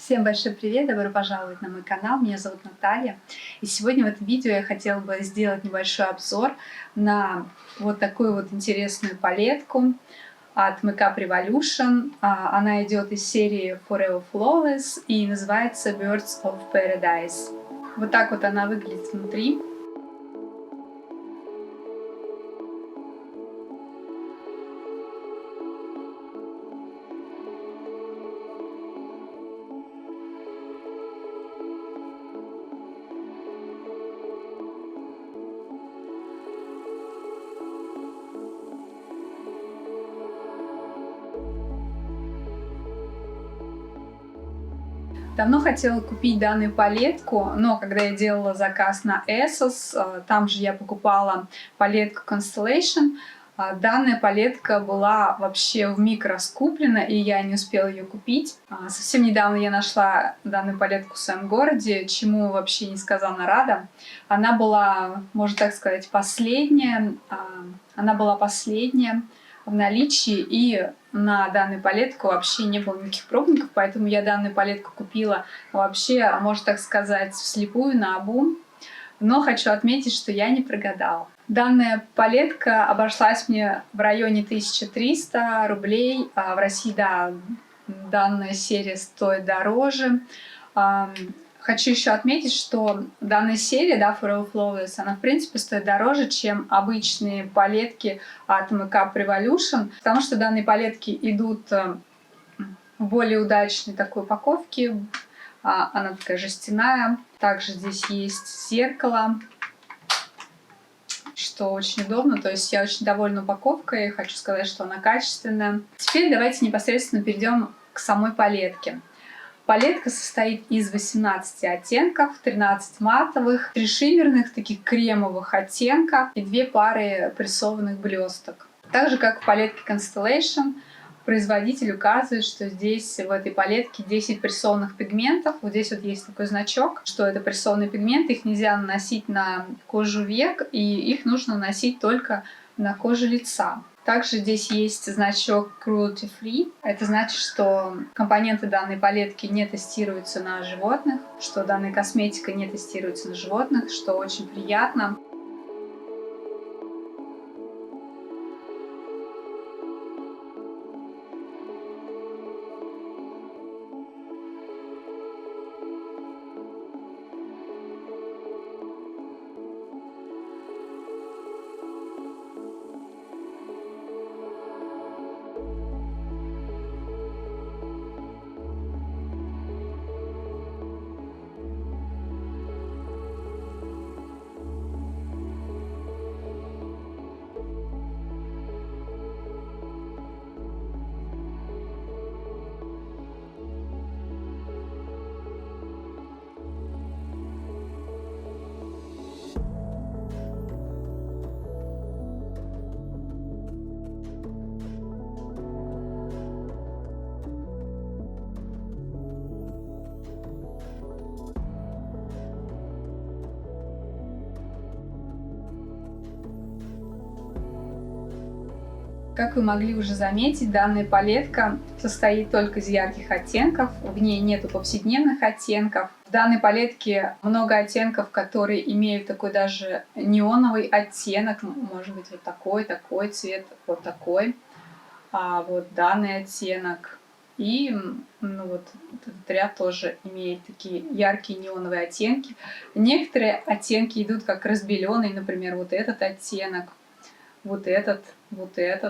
Всем большой привет! Добро пожаловать на мой канал. Меня зовут Наталья. И сегодня в этом видео я хотела бы сделать небольшой обзор на вот такую вот интересную палетку от Makeup Revolution. Она идет из серии Forever Flawless и называется Birds of Paradise. Вот так вот она выглядит внутри. Давно хотела купить данную палетку, но когда я делала заказ на ASOS, там же я покупала палетку Constellation. Данная палетка была вообще вмиг раскуплена, и я не успела ее купить. Совсем недавно я нашла данную палетку в своем городе, чему вообще несказанно рада. Она была, можно так сказать, последняя. Она была последняя в наличии, и на данную палетку вообще не было никаких пробников, поэтому я данную палетку купила вообще, можно так сказать, вслепую, наобум. Но хочу отметить, что я не прогадала. Данная палетка обошлась мне в районе 1300 рублей. В России, да, данная серия стоит дороже. Хочу еще отметить, что данная серия, да, Forever Flawless, она в принципе стоит дороже, чем обычные палетки от Makeup Revolution, потому что данные палетки идут в более удачной такой упаковке. Она такая жестяная. Также здесь есть зеркало, что очень удобно. То есть я очень довольна упаковкой, хочу сказать, что она качественная. Теперь давайте непосредственно перейдем к самой палетке. Палетка состоит из 18 оттенков, 13 матовых, 3 шиммерных, таких кремовых оттенка и 2 пары прессованных блесток. Так же, как в палетке Constellation, производитель указывает, что здесь в этой палетке 10 прессованных пигментов. Вот здесь вот есть такой значок, что это прессованные пигменты, их нельзя наносить на кожу век, и их нужно наносить только на коже лица. Также здесь есть значок Cruelty Free. Это значит, что компоненты данной палетки не тестируются на животных, что данная косметика не тестируется на животных, что очень приятно. Как вы могли уже заметить, данная палетка состоит только из ярких оттенков, в ней нету повседневных оттенков. В данной палетке много оттенков, которые имеют такой даже неоновый оттенок, может быть вот такой цвет, вот такой, вот данный оттенок. И вот этот ряд тоже имеет такие яркие неоновые оттенки. Некоторые оттенки идут как разбеленный, например, вот этот оттенок. Вот этот.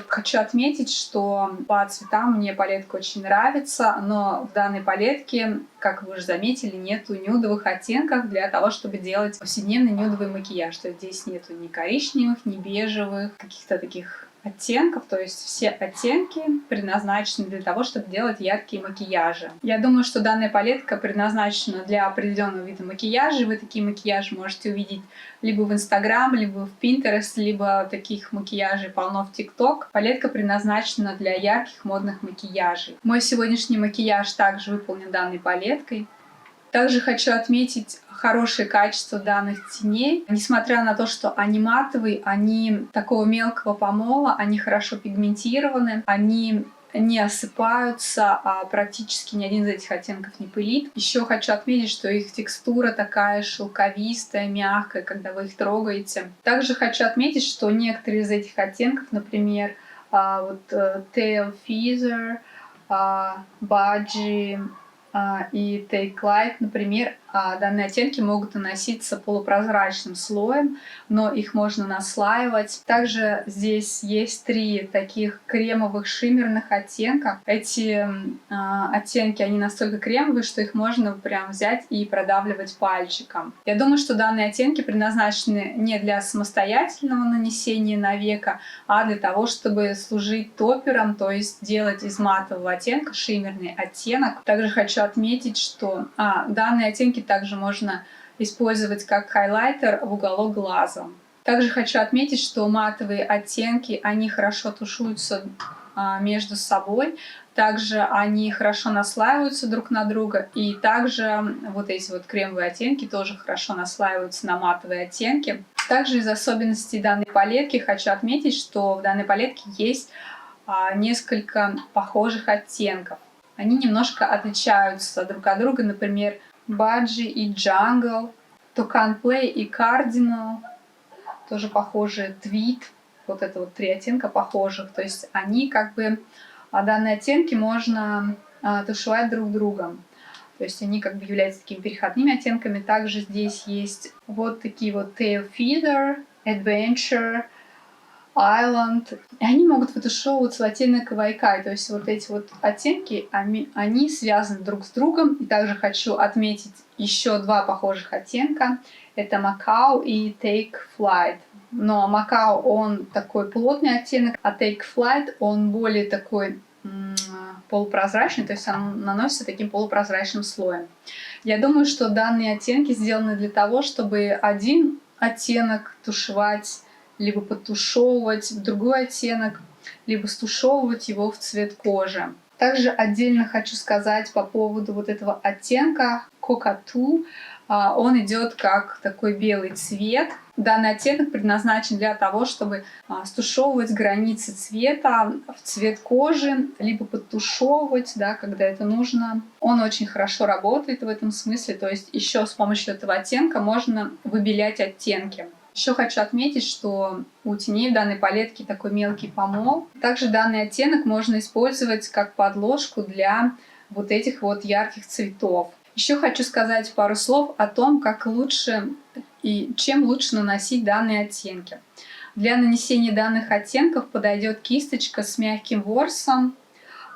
Хочу отметить, что по цветам мне палетка очень нравится, но в данной палетке, как вы уже заметили, нету нюдовых оттенков для того, чтобы делать повседневный нюдовый макияж. То есть здесь нету ни коричневых, ни бежевых, каких-то таких оттенков, то есть все оттенки предназначены для того, чтобы делать яркие макияжи. Я думаю, что данная палетка предназначена для определенного вида макияжа. Вы такие макияжи можете увидеть либо в Instagram, либо в Pinterest, либо таких макияжей полно в TikTok. Палетка предназначена для ярких модных макияжей. Мой сегодняшний макияж также выполнен данной палеткой. Также хочу отметить хорошее качество данных теней. Несмотря на то, что они матовые, они такого мелкого помола, они хорошо пигментированы, они не осыпаются, а практически ни один из этих оттенков не пылит. Еще хочу отметить, что их текстура такая шелковистая, мягкая, когда вы их трогаете. Также хочу отметить, что некоторые из этих оттенков, например, Tail Feather, Budgie и Take Light, например, данные оттенки могут наноситься полупрозрачным слоем, но их можно наслаивать. Также здесь есть 3 таких кремовых шиммерных оттенка. Эти оттенки, они настолько кремовые, что их можно прям взять и продавливать пальчиком. Я думаю, что данные оттенки предназначены не для самостоятельного нанесения на веко, а для того, чтобы служить топпером, то есть делать из матового оттенка шиммерный оттенок. Также хочу отметить, что данные оттенки также можно использовать как хайлайтер в уголок глаза. Также хочу отметить, что матовые оттенки, они хорошо тушуются между собой, также они хорошо наслаиваются друг на друга, и также вот эти вот кремовые оттенки тоже хорошо наслаиваются на матовые оттенки. Также из особенностей данной палетки хочу отметить, что в данной палетке есть несколько похожих оттенков. Они немножко отличаются друг от друга, например, Budgie и Jungle, Toucan Play и Cardinal, тоже похожие, Tweed. Вот это вот 3 оттенка похожих. То есть они данные оттенки можно тушевать друг другом. То есть они являются такими переходными оттенками. Также здесь есть вот такие вот Tail Feather, Adventure, Island. И они могут вытушевываться в оттенок Вайкай. То есть вот эти вот оттенки, они связаны друг с другом. И также хочу отметить еще 2 похожих оттенка. Это Macao и Take Flight. Но Macao, он такой плотный оттенок, а Take Flight, он более такой полупрозрачный, то есть он наносится таким полупрозрачным слоем. Я думаю, что данные оттенки сделаны для того, чтобы один оттенок тушевать, либо подтушевывать в другой оттенок, либо стушевывать его в цвет кожи. Также отдельно хочу сказать по поводу вот этого оттенка Cockatoo. Он идет как такой белый цвет. Данный оттенок предназначен для того, чтобы стушевывать границы цвета в цвет кожи, либо подтушевывать, когда это нужно. Он очень хорошо работает в этом смысле, то есть еще с помощью этого оттенка можно выбелять оттенки. Еще хочу отметить, что у теней в данной палетке такой мелкий помол. Также данный оттенок можно использовать как подложку для вот этих вот ярких цветов. Еще хочу сказать пару слов о том, как лучше и чем лучше наносить данные оттенки. Для нанесения данных оттенков подойдет кисточка с мягким ворсом.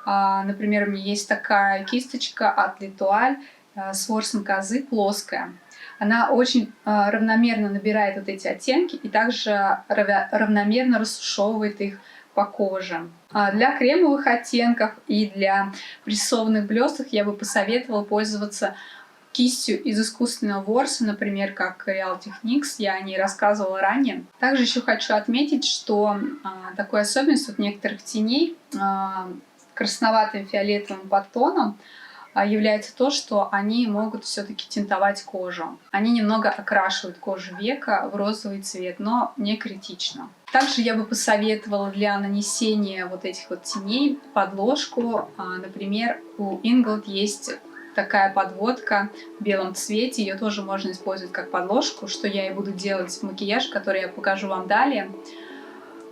Например, у меня есть такая кисточка от L'Etoile с ворсом козы, плоская. Она очень равномерно набирает вот эти оттенки и также равномерно рассушевывает их по коже. Для кремовых оттенков и для прессованных блесток я бы посоветовала пользоваться кистью из искусственного ворса, например, как Real Techniques, я о ней рассказывала ранее. Также еще хочу отметить, что такой особенностью некоторых теней красноватым фиолетовым подтоном является то, что они могут все-таки тинтовать кожу. Они немного окрашивают кожу века в розовый цвет, но не критично. Также я бы посоветовала для нанесения вот этих вот теней подложку. Например, у Inglot есть такая подводка в белом цвете. Ее тоже можно использовать как подложку, что я и буду делать в макияже, который я покажу вам далее.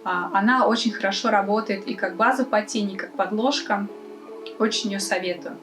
Она очень хорошо работает и как база по тени, и как подложка. Очень ее советую.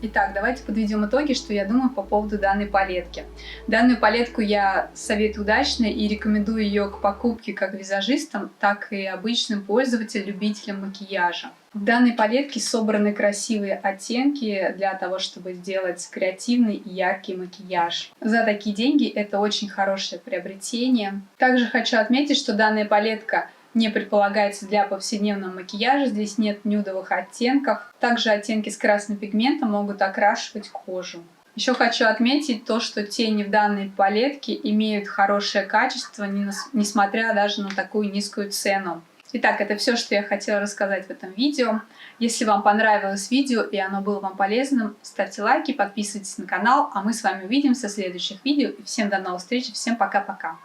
Итак, давайте подведем итоги, что я думаю по поводу данной палетки. Данную палетку я советую удачной и рекомендую ее к покупке как визажистам, так и обычным пользователям, любителям макияжа. В данной палетке собраны красивые оттенки для того, чтобы сделать креативный и яркий макияж. За такие деньги это очень хорошее приобретение. Также хочу отметить, что данная палетка не предполагается для повседневного макияжа, здесь нет нюдовых оттенков. Также оттенки с красным пигментом могут окрашивать кожу. Еще хочу отметить то, что тени в данной палетке имеют хорошее качество, несмотря даже на такую низкую цену. Итак, это все, что я хотела рассказать в этом видео. Если вам понравилось видео и оно было вам полезным, ставьте лайки, подписывайтесь на канал, а мы с вами увидимся в следующих видео. И всем до новых встреч, всем пока-пока!